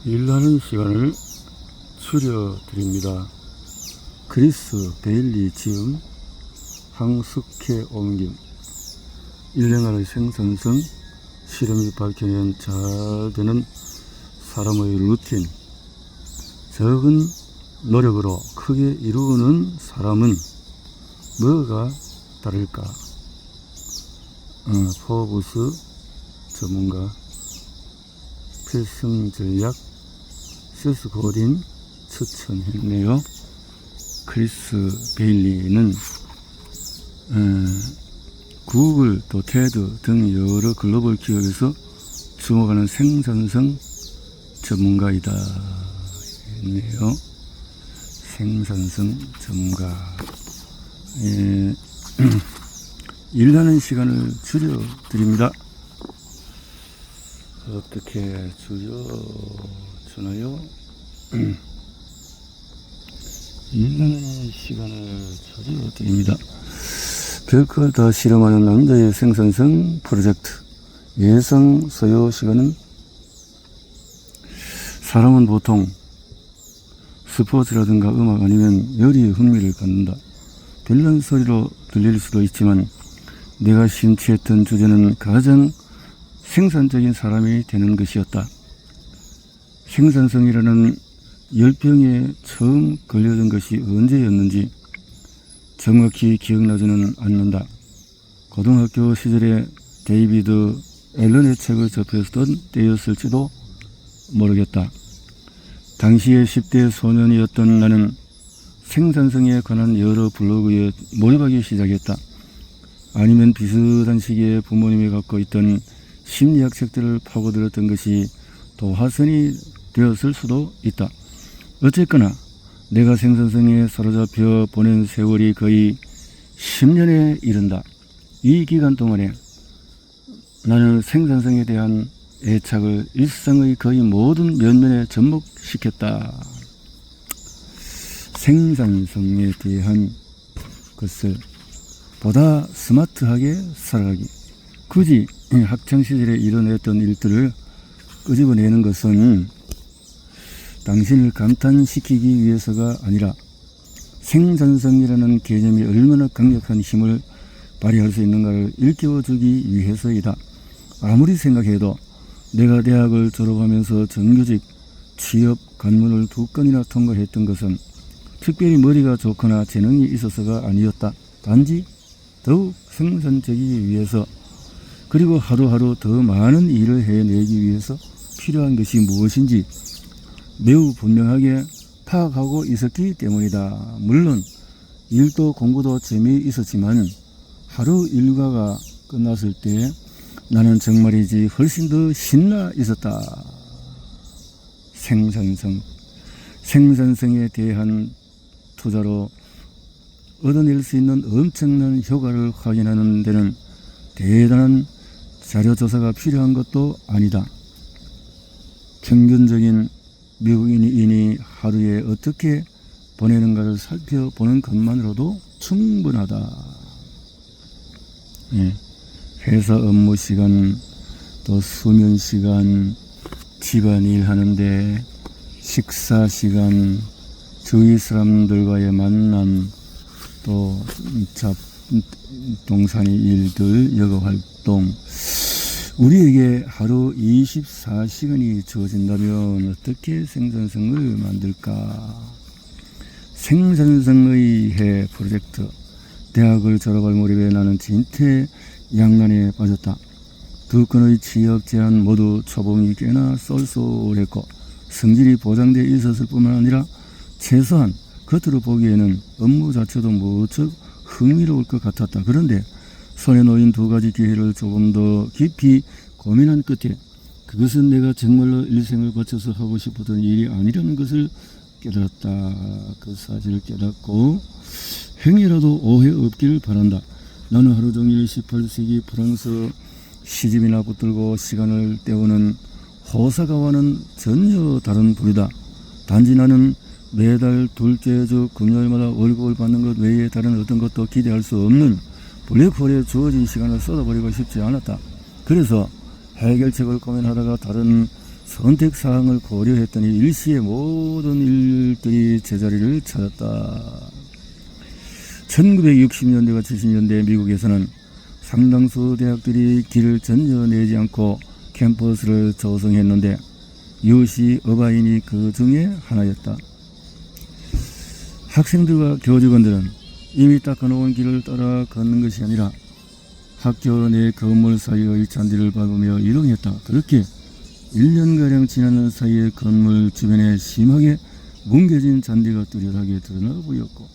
일하는 시간을 줄여드립니다. 크리스 베일리 지음, 항숙해 옮김. 1년간의 생산성, 실험이 밝혀낸 잘 되는 사람의 루틴. 적은 노력으로 크게 이루는 사람은 뭐가 다를까? 포브스 전문가, 필승 전략, 세스 고딘 추천했네요. 크리스 베일리는 구글 또 테드 등 여러 글로벌 기업에서 주목하는 생산성 전문가이다 했네요. 생산성 전문가. 일하는 시간을 줄여드립니다. 어떻게 줄여주나요? 일하는 시간을 줄여드립니다. 별걸 다 실험하는 남자의 생산성 프로젝트. 예상 소요 시간은, 사람은 보통 스포츠라든가 음악 아니면 요리에 흥미를 갖는다. 별난 소리로 들릴 수도 있지만 내가 심취했던 주제는 가장 생산적인 사람이 되는 것이었다. 생산성이라는 열병에 처음 걸려든 것이 언제였는지 정확히 기억나지는 않는다. 고등학교 시절에 데이비드 앨런의 책을 접했던 때였을지도 모르겠다. 당시에 10대 소년이었던 나는 생산성에 관한 여러 블로그에 몰입하기 시작했다. 아니면 비슷한 시기에 부모님이 갖고 있던 심리학 책들을 파고들었던 것이 도화선이 되었을 수도 있다. 어쨌거나 내가 생산성에 사로잡혀 보낸 세월이 거의 10년에 이른다. 이 기간 동안에 나는 생산성에 대한 애착을 일상의 거의 모든 면면에 접목시켰다. 생산성에 대한 것을 보다 스마트하게 살아가기. 굳이 학창시절에 이뤄냈던 일들을 끄집어내는 것은 당신을 감탄시키기 위해서가 아니라 생산성이라는 개념이 얼마나 강력한 힘을 발휘할 수 있는가를 일깨워주기 위해서이다. 아무리 생각해도 내가 대학을 졸업하면서 정규직 취업 관문을 2건이나 통과했던 것은 특별히 머리가 좋거나 재능이 있어서가 아니었다. 단지 더욱 생산적이기 위해서, 그리고 하루하루 더 많은 일을 해내기 위해서 필요한 것이 무엇인지 매우 분명하게 파악하고 있었기 때문이다. 물론 일도 공부도 재미있었지만 하루 일과가 끝났을 때 나는 정말이지 훨씬 더 신나 있었다. 생산성에 대한 투자로 얻어낼 수 있는 엄청난 효과를 확인하는 데는 대단한 자료조사가 필요한 것도 아니다. 평균적인 미국인이 하루에 어떻게 보내는가를 살펴보는 것만으로도 충분하다. 회사 업무 시간, 또 수면 시간, 집안일 하는데 식사 시간, 주위 사람들과의 만남, 또 동산의 일들, 여가 활동. 우리에게 하루 24시간이 주어진다면 어떻게 생산성을 만들까? 생산성의 해 프로젝트. 대학을 졸업할 무렵에 나는 진퇴양난에 빠졌다. 2건의 취업 제안 모두 초봉이 꽤나 쏠쏠했고 성질이 보장되어 있었을 뿐만 아니라 최소한 겉으로 보기에는 업무 자체도 무척 흥미로울 것 같았다. 그런데 손에 놓인 2가지 기회를 조금 더 깊이 고민한 끝에 그것은 내가 정말로 일생을 바쳐서 하고 싶었던 일이 아니라는 것을 깨달았다. 그 사실을 깨닫고 행여라도 오해 없기를 바란다. 나는 하루 종일 18세기 프랑스 시집이나 붙들고 시간을 때우는 호사가와는 전혀 다른 분이다. 단지 나는 매달 둘째 주 금요일마다 월급을 받는 것 외에 다른 어떤 것도 기대할 수 없는 블랙홀에 주어진 시간을 쏟아버리고 싶지 않았다. 그래서 해결책을 고민하다가 다른 선택사항을 고려했더니 일시에 모든 일들이 제자리를 찾았다. 1960년대와 70년대 미국에서는 상당수 대학들이 길을 전혀 내지 않고 캠퍼스를 조성했는데 UC 어바인이 그 중에 하나였다. 학생들과 교직원들은 이미 닦아놓은 길을 따라 걷는 것이 아니라 학교 내 건물 사이의 잔디를 밟으며 이동했다. 그렇게 1년가량 지나는 사이에 건물 주변에 심하게 뭉개진 잔디가 뚜렷하게 드러나 보였고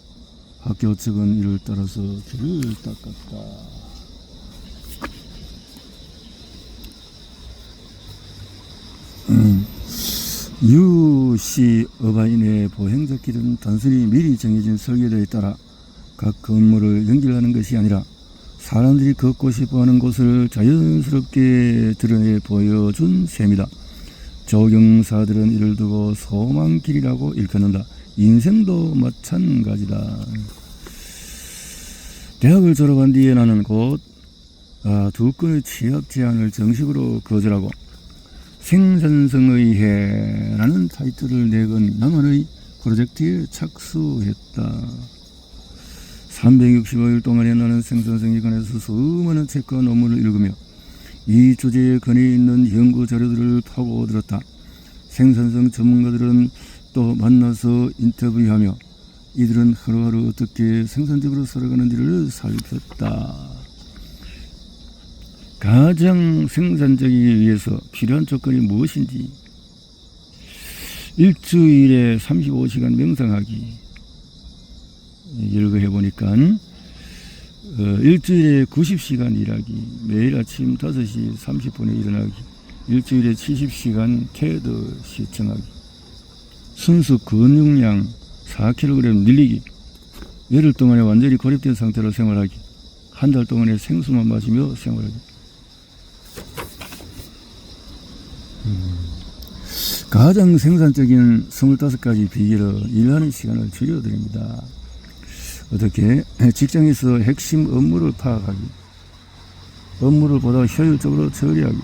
학교 측은 이를 따라서 길을 닦았다. UC 어바인의 보행자 길은 단순히 미리 정해진 설계도에 따라 각 건물을 연결하는 것이 아니라 사람들이 걷고 싶어하는 곳을 자연스럽게 드러내 보여준 셈이다. 조경사들은 이를 두고 소망길이라고 일컫는다. 인생도 마찬가지다. 대학을 졸업한 뒤에 나는 곧 2건의 취업 제안을 정식으로 거절하고 생산성의 해라는 타이틀을 내건 나만의 프로젝트에 착수했다. 365일 동안에 나는 생산성에 관해서 수많은 책과 논문을 읽으며 이 주제에 근해 있는 연구 자료들을 파고들었다. 생산성 전문가들은 또 만나서 인터뷰하며 이들은 하루하루 어떻게 생산적으로 살아가는지를 살폈다. 가장 생산적이기 위해서 필요한 조건이 무엇인지, 일주일에 35시간 명상하기. 이걸 해보니까 일주일에 90시간 일하기, 매일 아침 5시 30분에 일어나기, 일주일에 70시간 테드 시청하기, 순수 근육량 4kg 늘리기, 열흘 동안에 완전히 고립된 상태로 생활하기, 한 달 동안에 생수만 마시며 생활하기. 가장 생산적인 25가지 비결로 일하는 시간을 줄여드립니다. 어떻게? 직장에서 핵심 업무를 파악하기, 업무를 보다 효율적으로 처리하기,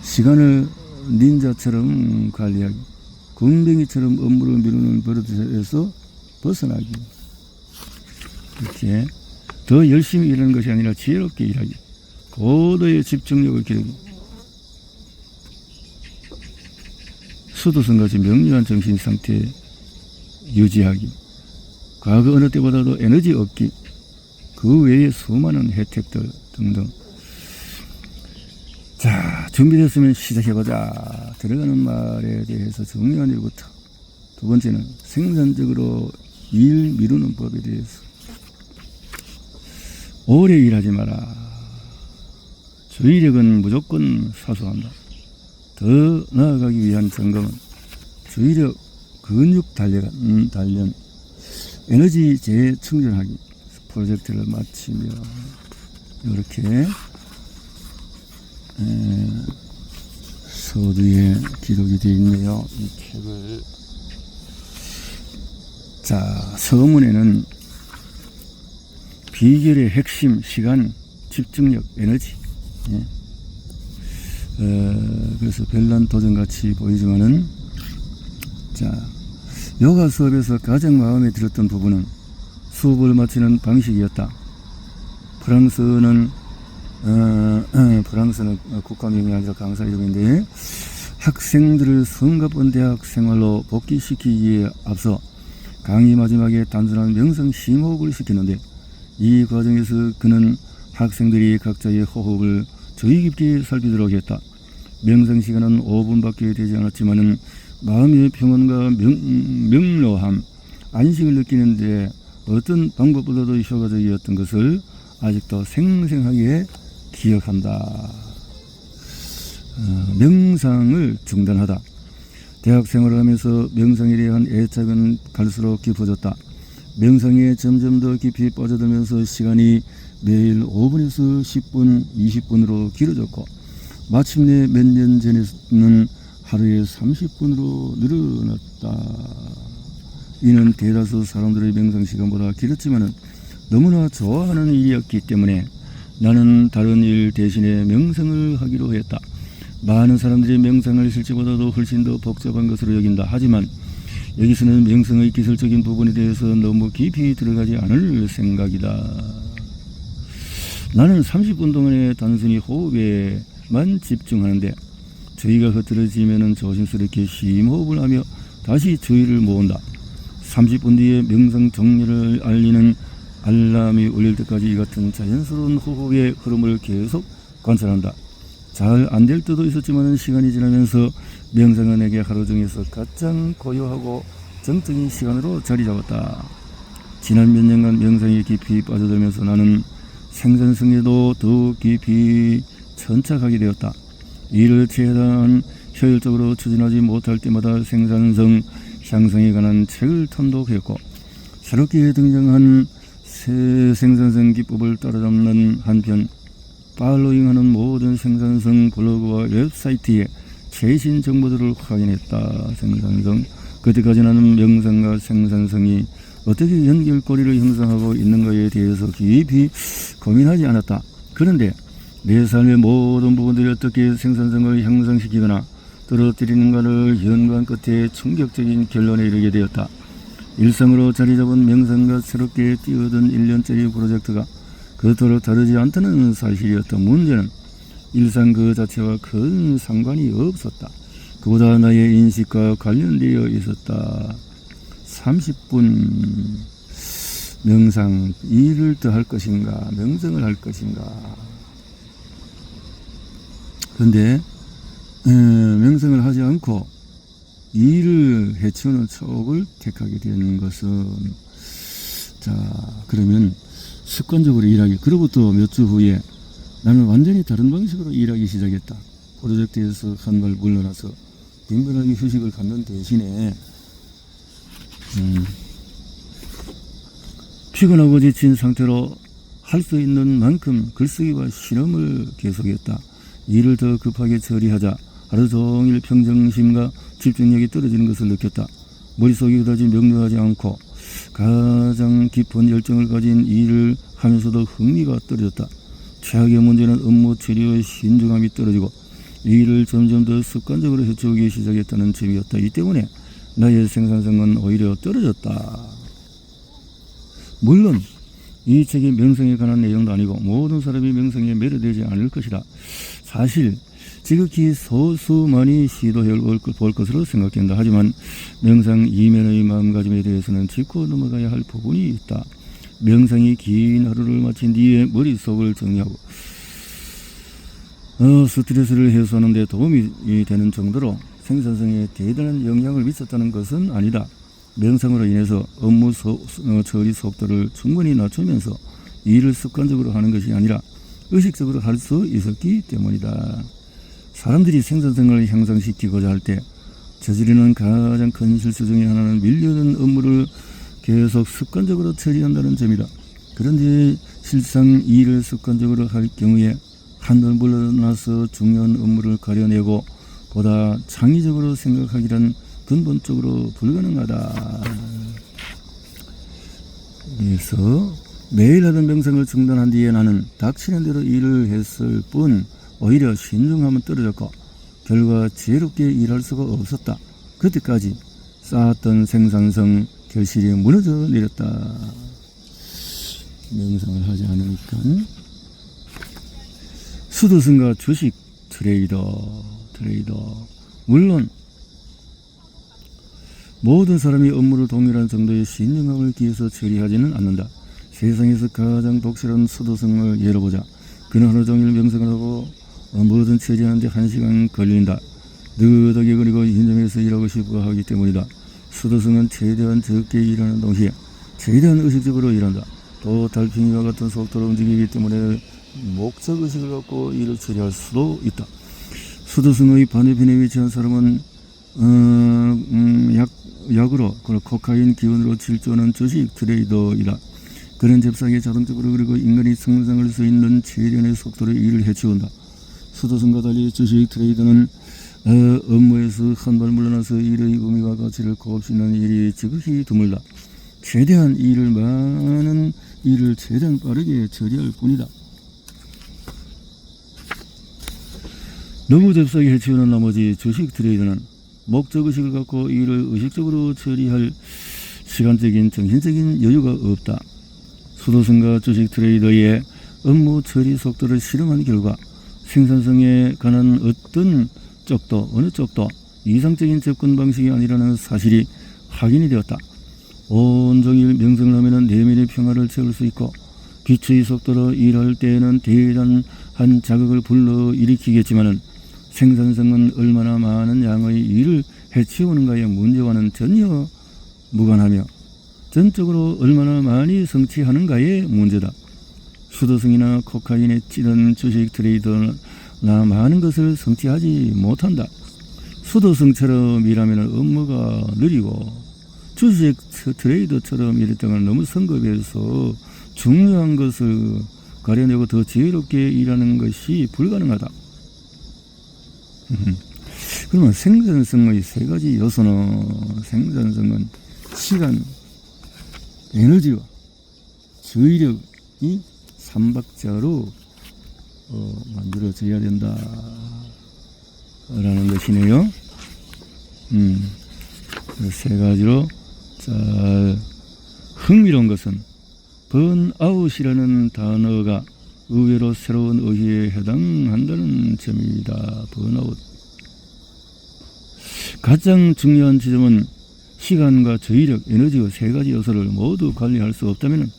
시간을 닌자처럼 관리하기, 군뱅이처럼 업무를 미루는 버릇에서 벗어나기. 이렇게 더 열심히 일하는 것이 아니라 지혜롭게 일하기, 고도의 집중력을 기르기, 수도성같이 명료한 정신 상태 유지하기, 과거 어느 때보다도 에너지 얻기, 그 외에 수많은 혜택들 등등. 자, 준비됐으면 시작해보자. 들어가는 말에 대해서 중요한 일부터. 두 번째는 생산적으로 일 미루는 법에 대해서. 오래 일하지 마라. 주의력은 무조건 사수한다. 더 나아가기 위한 점검은 주의력, 근육 단련, 에너지 재충전하기, 프로젝트를 마치며 이렇게 서두에 기록이 되어 있네요. 이 책을. 자, 서문에는 비결의 핵심, 시간, 집중력, 에너지. 그래서 별난 도전같이 보이지만은, 자, 요가 수업에서 가장 마음에 들었던 부분은 수업을 마치는 방식이었다. 프랑스는 국가명이 아니라 강사 이름인데, 학생들을 숨가쁜 대학 생활로 복귀시키기에 앞서 강의 마지막에 단순한 명상 심호흡을 시키는데, 이 과정에서 그는 학생들이 각자의 호흡을 주의 깊게 살피도록 했다. 명상 시간은 5분밖에 되지 않았지만은 마음의 평온과 명료함, 안식을 느끼는데 어떤 방법보다도 효과적이었던 것을 아직도 생생하게 기억한다. 명상을 중단하다. 대학 생활을 하면서 명상에 대한 애착은 갈수록 깊어졌다. 명상에 점점 더 깊이 빠져들면서 시간이 매일 5분에서 10분, 20분으로 길어졌고, 마침내 몇 년 전에는 하루에 30분으로 늘어났다. 이는 대다수 사람들의 명상 시간보다 길었지만은 너무나 좋아하는 일이었기 때문에 나는 다른 일 대신에 명상을 하기로 했다. 많은 사람들이 명상을 실제보다도 훨씬 더 복잡한 것으로 여긴다. 하지만 여기서는 명상의 기술적인 부분에 대해서 너무 깊이 들어가지 않을 생각이다. 나는 30분 동안에 단순히 호흡에만 집중하는데 주의가 흐트러지면 조심스럽게 심호흡을 하며 다시 주의를 모은다. 30분 뒤에 명상 종료를 알리는 알람이 울릴 때까지 이 같은 자연스러운 호흡의 흐름을 계속 관찰한다. 잘 안 될 때도 있었지만 시간이 지나면서 명상은 내게 하루 중에서 가장 고요하고 정적인 시간으로 자리 잡았다. 지난 몇 년간 명상에 깊이 빠져들면서 나는 생산성에도 더 깊이 천착하게 되었다. 이를 최대한 효율적으로 추진하지 못할 때마다 생산성 향상에 관한 책을 탐독했고 새롭게 등장한 새 생산성 기법을 따라잡는 한편 팔로잉하는 모든 생산성 블로그와 웹사이트의 최신 정보들을 확인했다. 생산성. 그때까지 나는 명상과 생산성이 어떻게 연결고리를 형성하고 있는가에 대해서 깊이 고민하지 않았다. 그런데 내 삶의 모든 부분들이 어떻게 생산성을 향상시키거나 떨어뜨리는가를 연구한 끝에 충격적인 결론에 이르게 되었다. 일상으로 자리 잡은 명상과 새롭게 뛰어든 1년짜리 프로젝트가 그토록 다르지 않다는 사실이었다. 문제는 일상 그 자체와 큰 상관이 없었다. 그보다 나의 인식과 관련되어 있었다. 30분 명상, 일을 더 할 것인가, 명상을 할 것인가. 그런데 명상을 하지 않고 일을 해치우는 쪽을 택하게 되는 것은, 자, 그러면 습관적으로 일하기. 그로부터 몇 주 후에 나는 완전히 다른 방식으로 일하기 시작했다. 프로젝트에서 한 발 물러나서 빈번하게 휴식을 갖는 대신에 피곤하고 지친 상태로 할 수 있는 만큼 글쓰기와 실험을 계속했다. 일을 더 급하게 처리하자 하루 종일 평정심과 집중력이 떨어지는 것을 느꼈다. 머릿속이 그다지 명료하지 않고 가장 깊은 열정을 가진 일을 하면서도 흥미가 떨어졌다. 최악의 문제는 업무 처리의 신중함이 떨어지고 일을 점점 더 습관적으로 해치우기 시작했다는 점이었다. 이 때문에 나의 생산성은 오히려 떨어졌다. 물론 이 책이 명상에 관한 내용도 아니고 모든 사람이 명상에 매료되지 않을 것이다. 사실 지극히 소수만이 시도해 볼 것으로 생각된다. 하지만 명상 이면의 마음가짐에 대해서는 짚고 넘어가야 할 부분이 있다. 명상이 긴 하루를 마친 뒤에 머릿속을 정리하고 스트레스를 해소하는 데 도움이 되는 정도로 생산성에 대단한 영향을 미쳤다는 것은 아니다. 명상으로 인해서 업무 처리 속도를 충분히 낮추면서 일을 습관적으로 하는 것이 아니라 의식적으로 할 수 있었기 때문이다. 사람들이 생산성을 향상시키고자 할 때 저지르는 가장 큰 실수 중에 하나는 밀려든 업무를 계속 습관적으로 처리한다는 점이다. 그런데 실상 일을 습관적으로 할 경우에 한번 물러나서 중요한 업무를 가려내고 보다 창의적으로 생각하기란 근본적으로 불가능하다. 그래서 매일 하던 명상을 중단한 뒤에 나는 닥치는 대로 일을 했을 뿐 오히려 신중함은 떨어졌고 결과 지혜롭게 일할 수가 없었다. 그때까지 쌓았던 생산성 결실이 무너져 내렸다. 명상을 하지 않으니까 수도승과 주식 트레이더 물론 모든 사람이 업무를 동일한 정도의 신중함을 기해서 처리하지는 않는다. 세상에서 가장 독실한 수도승을 예로 보자. 그는 하루 종일 명상을 하고 뭐든 처리하는데 1시간 걸린다. 느긋하게 그리고 인점에서 일하고 싶어 하기 때문이다. 수도승은 최대한 적게 일하는 동시에 최대한 의식적으로 일한다. 또 달팽이와 같은 속도로 움직이기 때문에 목적의식을 갖고 일을 처리할 수도 있다. 수도승의 반대편에 위치한 사람은 약으로 코카인 기운으로 질주하는 주식 트레이더이다. 그는 잽싸게 자동적으로 그리고 인간이 상상할 수 있는 최련의 속도로 일을 해치운다. 수도승과 달리 주식 트레이더는 업무에서 한 발 물러나서 일의 의미와 가치를 곱씹는 일이 지극히 드물다. 최대한 많은 일을 최대한 빠르게 처리할 뿐이다. 너무 잽싸게 해치우는 나머지 주식 트레이더는 목적의식을 갖고 이를 의식적으로 처리할 시간적인 정신적인 여유가 없다. 수도승과 주식 트레이더의 업무 처리 속도를 실험한 결과 생산성에 관한 어느 쪽도 이상적인 접근 방식이 아니라는 사실이 확인이 되었다. 온종일 명상을 하면 내면의 평화를 채울 수 있고 기초의 속도로 일할 때에는 대단한 자극을 불러일으키겠지만 생산성은 얼마나 많은 양의 일을 해치우는가의 문제와는 전혀 무관하며 전적으로 얼마나 많이 성취하는가의 문제다. 수도승이나 코카인에 찌든 주식 트레이더나 많은 것을 성취하지 못한다. 수도승처럼 일하면 업무가 느리고 주식 트레이더처럼 일했다가 너무 성급해서 중요한 것을 가려내고 더 지혜롭게 일하는 것이 불가능하다. 그러면 생산성의 세 가지 요소는 생산성은 시간, 에너지와 주의력이 삼박자로 만들어져야 된다 라는 것이네요. 세 가지로. 자, 흥미로운 것은 번아웃이라는 단어가 의외로 새로운 의의에 해당한다는 점입니다. 번아웃. 가장 중요한 지점은 시간과 주의력, 에너지의 세 가지 요소를 모두 관리할 수 없다면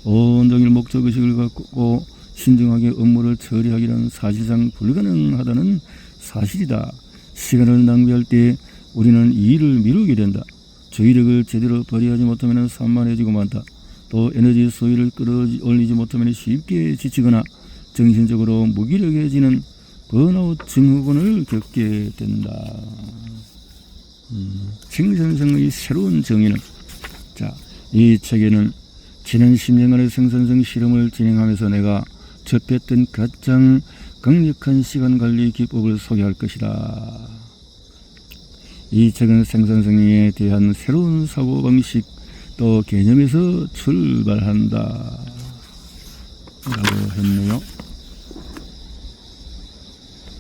온종일 목적의식을 갖고 신중하게 업무를 처리하기는 사실상 불가능하다는 사실이다. 시간을 낭비할 때 우리는 일을 미루게 된다. 주의력을 제대로 발휘하지 못하면 산만해지고 만다. 또 에너지 소비를 끌어올리지 못하면 쉽게 지치거나 정신적으로 무기력해지는 번아웃 증후군을 겪게 된다. 생산성의 새로운 정의는, 자, 이 책에는 지난 10년간의 생산성 실험을 진행하면서 내가 접했던 가장 강력한 시간관리 기법을 소개할 것이다. 이 책은 생산성에 대한 새로운 사고방식 또 개념에서 출발한다 라고 했네요.